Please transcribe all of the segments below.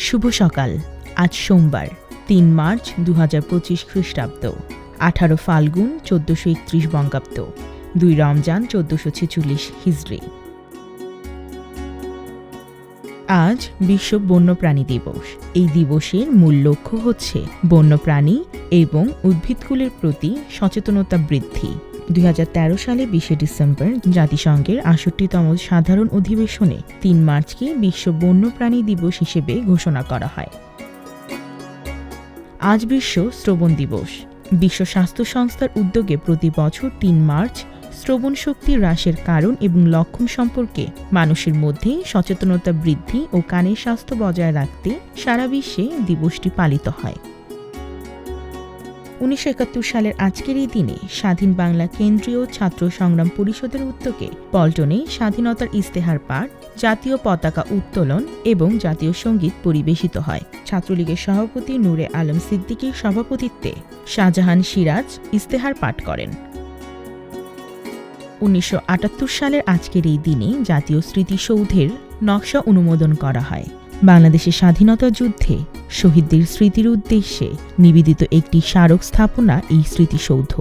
শুভ সকাল। আজ সোমবার ৩ মার্চ ২০২৫ খ্রিস্টাব্দ, ১৮ ফাল্গুন ১৪৩১ বঙ্গাব্দ, ২ রমজান ১৪৪৬ হিজরি। আজ বিশ্ব বন্যপ্রাণী দিবস। এই দিবসের মূল লক্ষ্য হচ্ছে বন্যপ্রাণী এবং উদ্ভিদকুলের প্রতি সচেতনতা বৃদ্ধি। ২০১৩ সালে ২০ ডিসেম্বর জাতিসংঘের ৬৮তম সাধারণ অধিবেশনে ৩ মার্চকে বিশ্ব বন্যপ্রাণী দিবস হিসেবে ঘোষণা করা হয়। আজ বিশ্ব শ্রবণ দিবস। বিশ্ব স্বাস্থ্য সংস্থার উদ্যোগে প্রতি বছর ৩ মার্চ শ্রবণ শক্তি হ্রাসের কারণ এবং লক্ষণ সম্পর্কে মানুষের মধ্যে সচেতনতা বৃদ্ধি ও কানের স্বাস্থ্য বজায় রাখতে সারা বিশ্বে দিবসটি পালিত হয়। ১৯৭১ সালের আজকের এই দিনে স্বাধীন বাংলা কেন্দ্রীয় ছাত্র সংগ্রাম পরিষদের উদ্যোগে পল্টনে স্বাধীনতার ইস্তেহার পাঠ, জাতীয় পতাকা উত্তোলন এবং জাতীয় সঙ্গীত পরিবেশিত হয়। ছাত্রলীগের সভাপতি নূরে আলম সিদ্দিকীর সভাপতিত্বে শাহজাহান সিরাজ ইস্তেহার পাঠ করেন। ১৯৭৮ সালের আজকের এই দিনে জাতীয় স্মৃতিসৌধের নকশা অনুমোদন করা হয়। বাংলাদেশের স্বাধীনতা যুদ্ধে শহীদদের স্মৃতির উদ্দেশ্যে নিবেদিত একটি স্মারক স্থাপনা এই স্মৃতিসৌধ।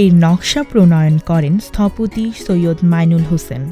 এর নকশা প্রণয়ন করেন স্থপতি সৈয়দ মাইনুল হোসেন।